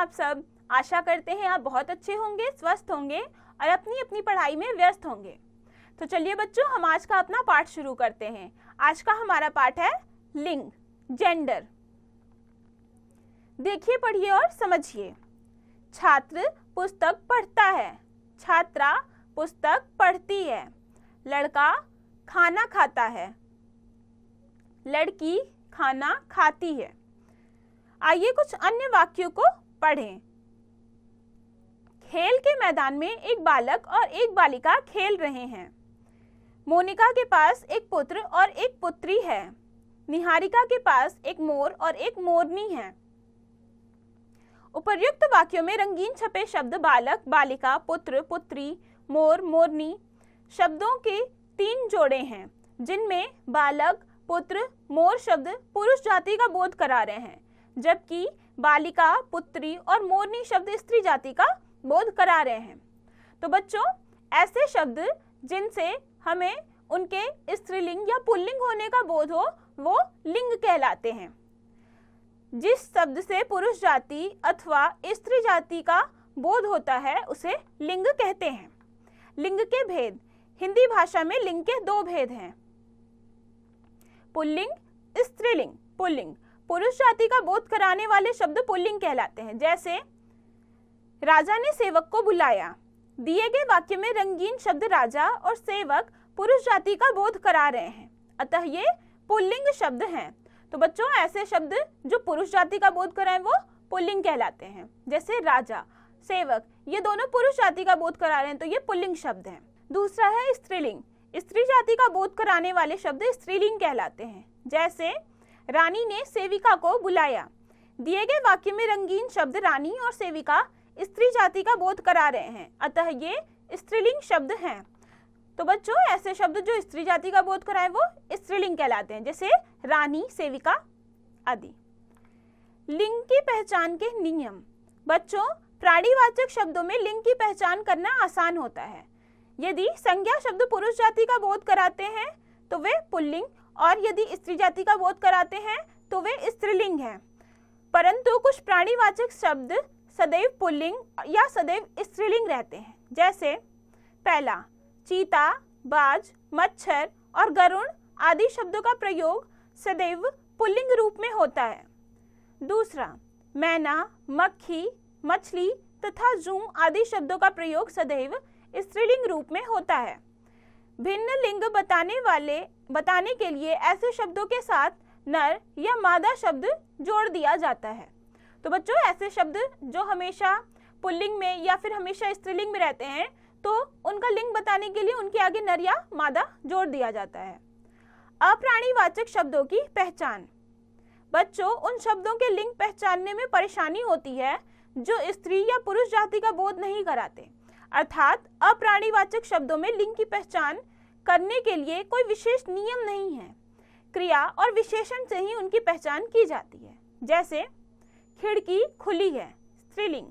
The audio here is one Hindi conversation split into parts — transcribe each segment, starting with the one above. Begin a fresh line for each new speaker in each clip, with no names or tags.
आप सब? आशा करते हैं आप बहुत अच्छे होंगे, स्वस्थ होंगे और अपनी अपनी पढ़ाई में व्यस्त होंगे। तो चलिए बच्चों, हम आज का अपना पाठ शुरू करते हैं। आज का हमारा पाठ है लिंग, जेंडर। देखिए, पढ़िए और समझिए। छात्र पुस्तक पढ़ता है, छात्रा पुस्तक पढ़ती है, लड़का खाना खाता है, लड़की खाना खाती है। आइए कुछ अन्य वाक्यों को पढ़ें। खेल के मैदान में एक बालक और एक बालिका खेल रहे हैं। मोनिका के पास एक पुत्र और एक पुत्री है। निहारिका के पास एक मोर और एक मोरनी है। उपर्युक्त वाक्यों में रंगीन छपे शब्द बालक, बालिका, पुत्र, पुत्री, मोर, मोरनी शब्दों के 3 जोड़े हैं, जिनमें बालक, पुत्र, मोर शब्द पुरुष जाति का बोध करा रहे हैं, जबकि बालिका, पुत्री और मोरनी शब्द स्त्री जाति का बोध करा रहे हैं। तो बच्चों, ऐसे शब्द जिनसे हमें उनके स्त्रीलिंग या पुल्लिंग होने का बोध हो, वो लिंग कहलाते हैं। जिस शब्द से पुरुष जाति अथवा स्त्री जाति का बोध होता है, उसे लिंग कहते हैं। लिंग के भेद। हिंदी भाषा में लिंग के 2 भेद हैं, पुल्लिंग, स्त्रीलिंग। पुल्लिंग पुरुष जाति का बोध कराने वाले शब्द पुल्लिंग कहलाते हैं। जैसे राजा ने सेवक को बुलाया। दिए गए वाक्य में रंगीन शब्द राजा और सेवक पुरुष जाति का बोध करा रहे हैं, अतः ये पुल्लिंग शब्द हैं। तो बच्चों, ऐसे शब्द जो पुरुष जाति का बोध कराएं वो पुल्लिंग कहलाते हैं। जैसे राजा, सेवक, ये दोनों पुरुष जाति का बोध करा रहे हैं, तो ये पुल्लिंग शब्द हैं। दूसरा है स्त्रीलिंग। स्त्री जाति का बोध कराने वाले शब्द स्त्रीलिंग कहलाते हैं। जैसे रानी ने सेविका को बुलाया। दिए गए वाक्य में रंगीन शब्द रानी और सेविका स्त्री जाति का बोध करा रहे हैं, अतः ये स्त्रीलिंग शब्द हैं। तो बच्चों, ऐसे शब्द जो स्त्री जाति का बोध कराए वो स्त्रीलिंग कहलाते हैं, जैसे रानी, सेविका आदि। लिंग की पहचान के नियम। बच्चों, प्राणीवाचक शब्दों में लिंग की पहचान करना आसान होता है। यदि संज्ञा शब्द पुरुष जाति का बोध कराते हैं तो वे पुल्लिंग, और यदि स्त्री जाति का बोध कराते हैं तो वे स्त्रीलिंग हैं। परंतु कुछ प्राणीवाचक शब्द सदैव पुल्लिंग या सदैव स्त्रीलिंग रहते हैं। जैसे पहला, चीता, बाज, मच्छर और गरुड़ आदि शब्दों का प्रयोग सदैव पुल्लिंग रूप में होता है। दूसरा, मैना, मक्खी, मछली तथा जूं आदि शब्दों का प्रयोग सदैव स्त्रीलिंग रूप में होता है। भिन्न लिंग बताने के लिए ऐसे शब्दों के साथ नर या मादा शब्द जोड़ दिया जाता है। तो बच्चों, ऐसे शब्द जो हमेशा पुल्लिंग में या फिर हमेशा स्त्रीलिंग में रहते हैं, तो उनका लिंग बताने के लिए उनके आगे नर या मादा जोड़ दिया जाता है। अप्राणीवाचक शब्दों की पहचान। बच्चों, उन शब्दों के लिंग पहचानने में परेशानी होती है जो स्त्री या पुरुष जाति का बोध नहीं कराते। अर्थात अप्राणीवाचक शब्दों में लिंग की पहचान करने के लिए कोई विशेष नियम नहीं है, क्रिया और विशेषण से ही उनकी पहचान की जाती है। जैसे खिड़की खुली है, स्त्रीलिंग।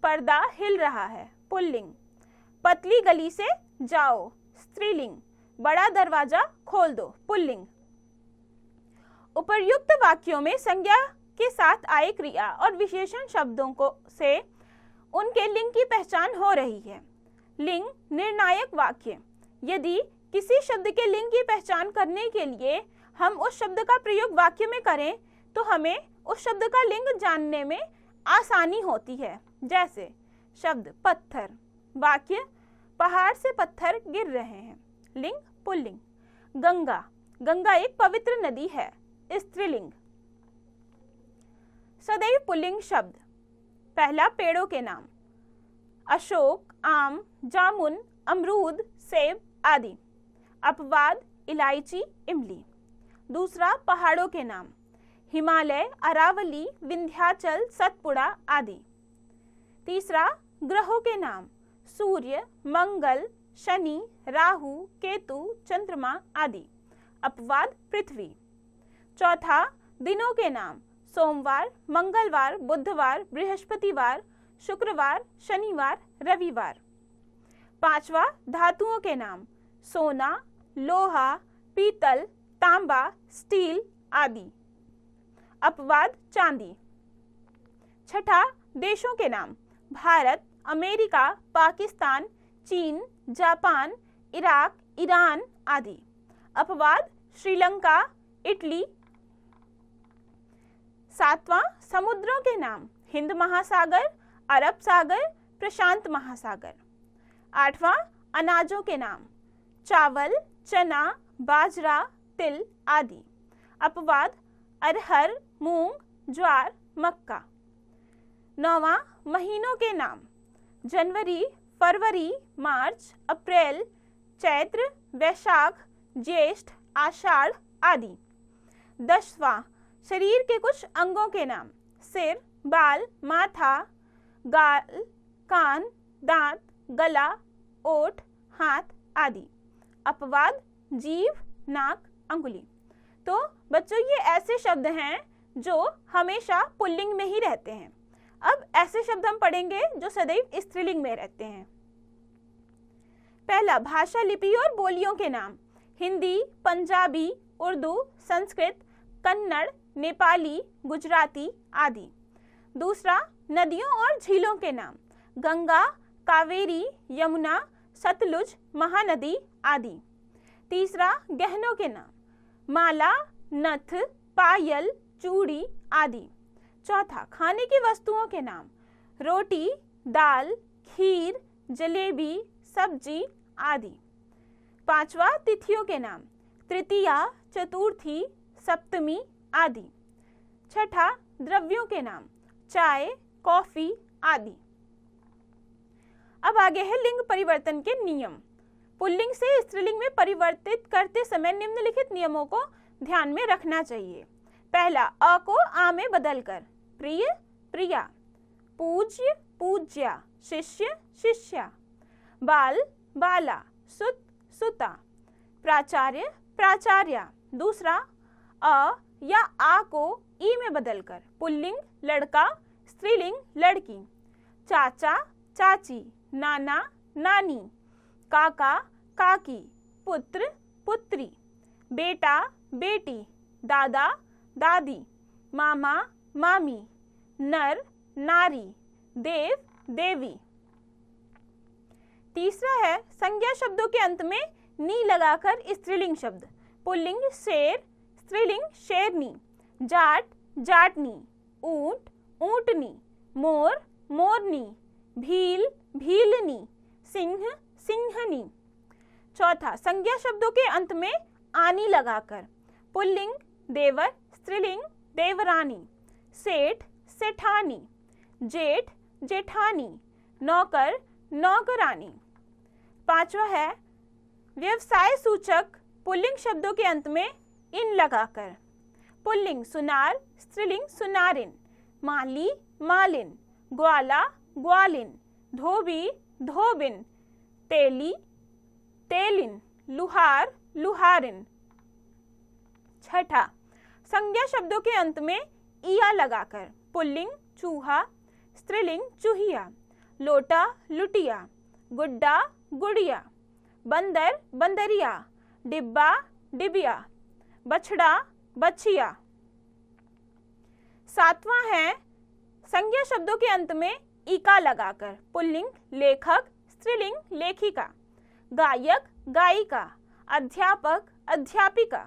पर्दा हिल रहा है, पुल्लिंग। पतली गली से जाओ, स्त्रीलिंग। बड़ा दरवाजा खोल दो, पुल्लिंग। उपर्युक्त वाक्यों में संज्ञा के साथ आए क्रिया और विशेषण शब्दों से उनके लिंग की पहचान हो रही है। लिंग निर्णायक वाक्य। यदि किसी शब्द के लिंग की पहचान करने के लिए हम उस शब्द का प्रयोग वाक्य में करें तो हमें उस शब्द का लिंग जानने में आसानी होती है। जैसे शब्द पत्थर, वाक्य पहाड़ से पत्थर गिर रहे हैं, लिंग पुल्लिंग। गंगा, गंगा एक पवित्र नदी है, स्त्रीलिंग। सदैव पुल्लिंग शब्द। पहला, पेड़ों के नाम, अशोक, आम, जामुन, अमरूद, सेब आदि। अपवाद, इलायची, इमली। दूसरा, पहाड़ों के नाम, हिमालय, अरावली, विंध्याचल, सतपुड़ा आदि। तीसरा, ग्रहों के नाम, सूर्य, मंगल, शनि, राहु, केतु, चंद्रमा आदि। अपवाद, पृथ्वी। चौथा, दिनों के नाम, सोमवार, मंगलवार, बुधवार, बृहस्पतिवार, शुक्रवार, शनिवार, रविवार। पांचवा, धातुओं के नाम, सोना, लोहा, पीतल, तांबा, स्टील आदि। अपवाद, चांदी। छठा, देशों के नाम भारत, अमेरिका, पाकिस्तान, चीन, जापान, इराक, ईरान आदि। अपवाद श्रीलंका, इटली। 7वां समुद्रों के नाम हिंद महासागर, अरब सागर, प्रशांत महासागर। 8वां अनाजों के नाम चावल, चना, बाजरा, तिल आदि। अपवाद अरहर, मूंग, ज्वार, मक्का। 9वां महीनों के नाम जनवरी, फरवरी, मार्च, अप्रैल, चैत्र, वैशाख, ज्येष्ठ, आषाढ़ आदि। 10वां शरीर के कुछ अंगों के नाम सिर, बाल, माथा, गाल, कान, दांत, गला, ओठ, हाथ आदि। अपवाद जीभ, नाक, अंगुली। तो बच्चों ये ऐसे शब्द हैं जो हमेशा पुल्लिंग में ही रहते हैं। अब ऐसे शब्द हम पढ़ेंगे जो सदैव स्त्रीलिंग में रहते हैं। पहला भाषा, लिपि और बोलियों के नाम हिंदी, पंजाबी, उर्दू, संस्कृत, कन्नड़, नेपाली, गुजराती आदि। दूसरा नदियों और झीलों के नाम गंगा, कावेरी, यमुना, सतलुज, महानदी आदि। तीसरा गहनों के नाम माला, नथ, पायल, चूड़ी आदि। चौथा खाने की वस्तुओं के नाम रोटी, दाल, खीर, जलेबी, सब्जी आदि। 5वां तिथियों के नाम तृतीया, चतुर्थी, सप्तमी आदि। 6ठा द्रव्यों के नाम चाय, कॉफी आदि। अब आगे है लिंग परिवर्तन के नियम। पुल्लिंग से स्त्रीलिंग में परिवर्तित करते समय निम्नलिखित नियमों को ध्यान में रखना चाहिए। पहला अ को आ में बदलकर प्रिय, प्रिया, पूज्य, पूज्या, शिष्य, शिष्या, बाल, बाला, सुत, सुता, प्राचार्य, प्राचार्या। दूसरा अ या आ को ई में बदलकर पुल्लिंग लड़का, स्त्रीलिंग लड़की, चाचा, चाची, नाना, नानी, काका, काकी, पुत्र, पुत्री, बेटा, बेटी, दादा, दादी, मामा, मामी, नर, नारी, देव, देवी। तीसरा है संज्ञा शब्दों के अंत में नी लगाकर स्त्रीलिंग शब्द पुल्लिंग शेर, स्त्रीलिंग शेरनी, जाट, जाटनी, ऊंट, ऊंटनी, मोर, मोरनी, भील, भीलनी, सिंह, सिंहनी। चौथा संज्ञा शब्दों के अंत में आनी लगाकर पुल्लिंग देवर, स्त्रीलिंग देवरानी, सेठ, सेठानी, जेठ, जेठानी, नौकर, नौकरानी। 5वां है व्यवसाय सूचक पुल्लिंग शब्दों के अंत में इन लगाकर पुल्लिंग सुनार, स्त्रीलिंग सुनारिन, माली, मालिन, ग्वाला, ग्वालिन, धोबी, धोबिन, तेली, तेलिन, लुहार, लुहारिन। 6ठा संज्ञा शब्दों के अंत में इया लगाकर पुल्लिंग चूहा, स्त्रीलिंग चूहिया, लोटा, लुटिया, गुड्डा, गुड़िया, बंदर, बंदरिया, डिब्बा, डिबिया, बछड़ा, बछिया। 7वां है संज्ञा शब्दों के अंत में इका लगाकर पुल्लिंग लेखक, स्त्रीलिंग लेखिका, गायक, गायिका, अध्यापक, अध्यापिका,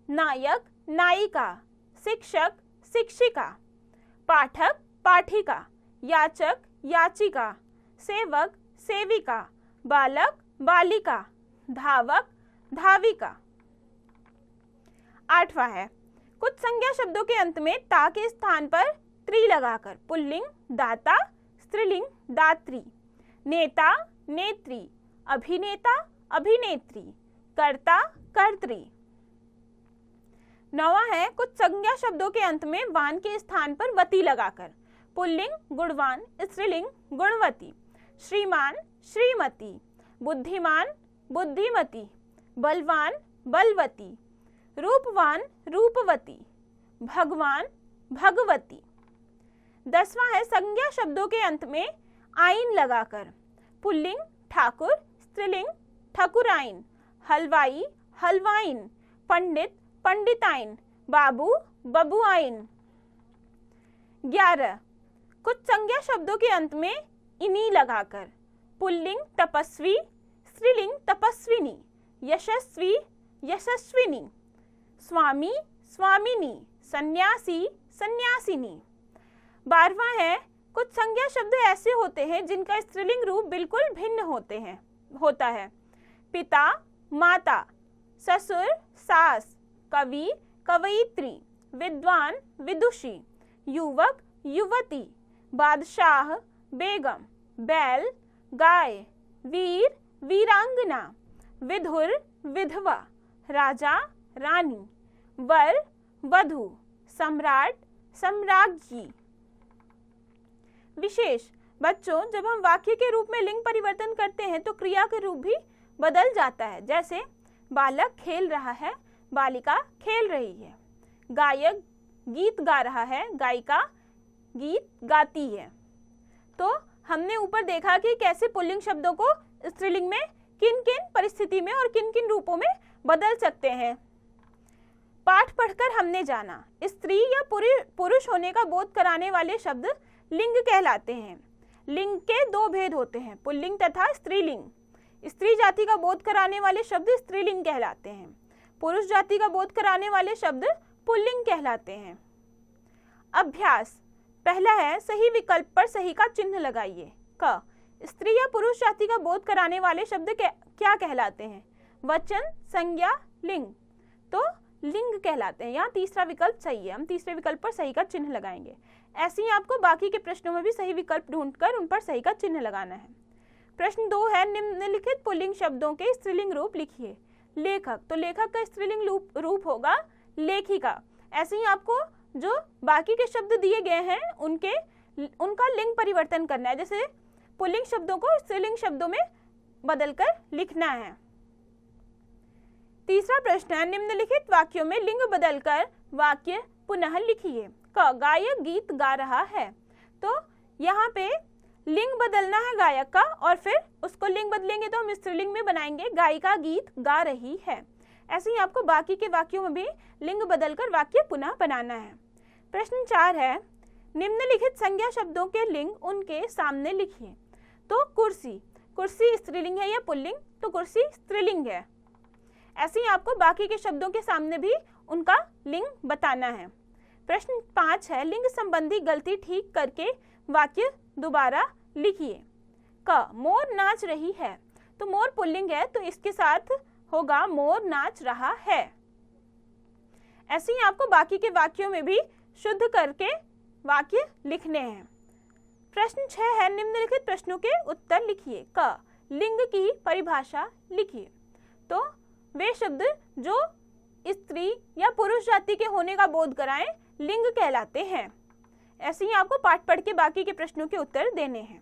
नायक, नायिका, शिक्षक, शिक्षिका, पाठक, पाठिका, याचक, याचिका, सेवक, सेविका, बालक, बालिका, धावक, धाविका। 8वां है कुछ संज्ञा शब्दों के अंत में ता के स्थान पर त्री लगाकर पुल्लिंग दाता, स्त्रीलिंग दात्री, नेता, नेत्री, अभिनेता, अभिनेत्री, कर्ता, कर्त्री। 9वां है कुछ संज्ञा शब्दों के अंत में वान के स्थान पर वती लगाकर पुल्लिंग गुणवान, स्त्रीलिंग गुणवती, श्रीमान, श्रीमती, बुद्धिमान, बुद्धिमती, बलवान, बलवती, रूपवान, रूपवती, भगवान, भगवती। 10वां है संज्ञा शब्दों के अंत में आइन लगाकर पुल्लिंग ठाकुर, स्त्रीलिंग ठकुराइन, हलवाई, हलवाइन, पंडित, पंडिताइन, बाबू, बबुआइन। 11 कुछ संज्ञा शब्दों के अंत में इनी लगाकर। पुल्लिंग तपस्वी, स्त्रीलिंग तपस्विनी, यशस्वी यशस्विनी, स्वामी स्वामिनी, सन्यासी सन्यासिनी। 12वां है, कुछ संज्ञा शब्द ऐसे होते हैं जिनका स्त्रीलिंग रूप बिल्कुल भिन्न होता है। पिता माता, ससुर सास, कवि कवयित्री, विद्वान विदुषी, युवक युवती, बादशाह बेगम, बैल गाय, वीर वीरांगना, विधुर विधवा, राजा रानी, वर वधु, सम्राट सम्राज्ञी। विशेष बच्चों, जब हम वाक्य के रूप में लिंग परिवर्तन करते हैं तो क्रिया के रूप भी बदल जाता है। जैसे बालक खेल रहा है, बालिका खेल रही है। गायक गीत गा रहा है, गायिका गीत गाती है। तो हमने ऊपर देखा कि कैसे पुल्लिंग शब्दों को स्त्रीलिंग में किन किन परिस्थिति में और किन किन रूपों में बदल सकते हैं। पाठ पढ़कर हमने जाना, स्त्री या पुरुष होने का बोध कराने वाले शब्द लिंग कहलाते हैं। लिंग के 2 भेद होते हैं, पुल्लिंग तथा स्त्रीलिंग। स्त्री जाति का बोध कराने वाले शब्द स्त्रीलिंग कहलाते हैं। पुरुष जाति का बोध कराने वाले शब्द पुल्लिंग कहलाते हैं। अभ्यास पहला है, सही विकल्प पर सही का चिन्ह लगाइए। क, स्त्री या पुरुष जाति का बोध कराने वाले शब्द क्या कहलाते हैं? वचन, संज्ञा, लिंग। तो लिंग कहलाते हैं। यहाँ तीसरा विकल्प सही है, हम तीसरे विकल्प पर सही का चिन्ह लगाएंगे। ऐसे ही आपको बाकी के प्रश्नों में भी सही विकल्प ढूंढकर उन पर सही का चिन्ह लगाना है। प्रश्न 2 है, निम्नलिखित पुल्लिंग शब्दों के स्त्रीलिंग रूप लिखिए। लेखक, तो लेखक का स्त्रीलिंग रूप होगा लेखिका। ऐसे ही आपको जो बाकी के शब्द दिए गए हैं उनका लिंग परिवर्तन करना है। जैसे पुल्लिंग शब्दों को स्त्रीलिंग शब्दों में बदलकर लिखना है। तीसरा प्रश्न है, निम्नलिखित वाक्यों में लिंग बदलकर वाक्य पुनः लिखिए। क, गायक गीत गा रहा है। तो यहाँ पे लिंग बदलना है गायक का, और फिर उसको लिंग बदलेंगे तो हम स्त्रीलिंग में बनाएंगे, गायिका गीत गा रही है। ऐसे ही आपको बाकी के वाक्यों में भी लिंग बदलकर वाक्य पुनः बनाना है। प्रश्न 4 है, निम्नलिखित संज्ञा शब्दों के लिंग उनके सामने लिखिए। तो कुर्सी, कुर्सी स्त्रीलिंग है या पुल्लिंग? तो कुर्सी स्त्रीलिंग है। ऐसे ही आपको बाकी के शब्दों के सामने भी उनका लिंग बताना है। प्रश्न 5 है, लिंग संबंधी गलती ठीक करके वाक्य दोबारा लिखिए। क, मोर नाच रही है। तो मोर पुल्लिंग है, तो इसके साथ होगा मोर नाच रहा है। ऐसे ही आपको बाकी के वाक्यों में भी शुद्ध करके वाक्य लिखने हैं। प्रश्न 6 है, निम्नलिखित प्रश्नों के उत्तर लिखिए। क, लिंग की परिभाषा लिखिए। तो वे शब्द जो स्त्री या पुरुष जाति के होने का बोध कराएं लिंग कहलाते हैं। ऐसे ही आपको पाठ पढ़ के बाकी के प्रश्नों के उत्तर देने हैं।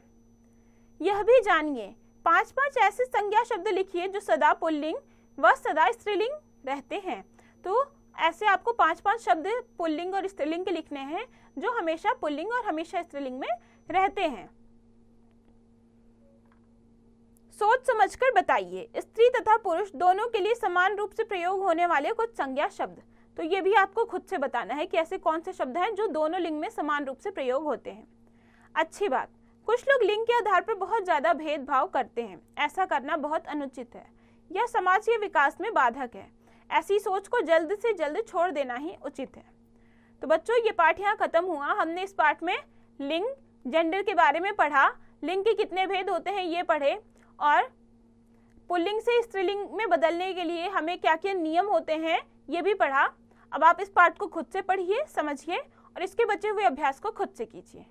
यह भी जानिए, 5 ऐसे संज्ञा शब्द लिखिए जो सदा पुल्लिंग व सदा स्त्रीलिंग रहते हैं। तो ऐसे आपको 5 शब्द पुल्लिंग और स्त्रीलिंग के लिखने हैं जो हमेशा पुल्लिंग और हमेशा स्त्रीलिंग में रहते हैं। सोच समझकर बताइए, स्त्री तथा पुरुष दोनों के लिए समान रूप से प्रयोग होने वाले कुछ संज्ञा शब्द। तो ये भी आपको खुद से बताना है कि ऐसे कौन से शब्द हैं जो दोनों लिंग में समान रूप से प्रयोग होते हैं। अच्छी बात, कुछ लोग लिंग के आधार पर बहुत ज्यादा भेदभाव करते हैं। ऐसा करना बहुत अनुचित है। यह समाज के विकास में बाधक है। ऐसी सोच को जल्द से जल्द छोड़ देना ही उचित है। तो बच्चों, ये पाठ यहाँ खत्म हुआ। हमने इस पाठ में लिंग, जेंडर के बारे में पढ़ा, लिंग के कितने भेद होते हैं ये पढ़े, और पुल्लिंग से स्त्रीलिंग में बदलने के लिए हमें क्या क्या नियम होते हैं ये भी पढ़ा। अब आप इस पाठ को खुद से पढ़िए, समझिए और इसके बचे हुए अभ्यास को खुद से कीजिए।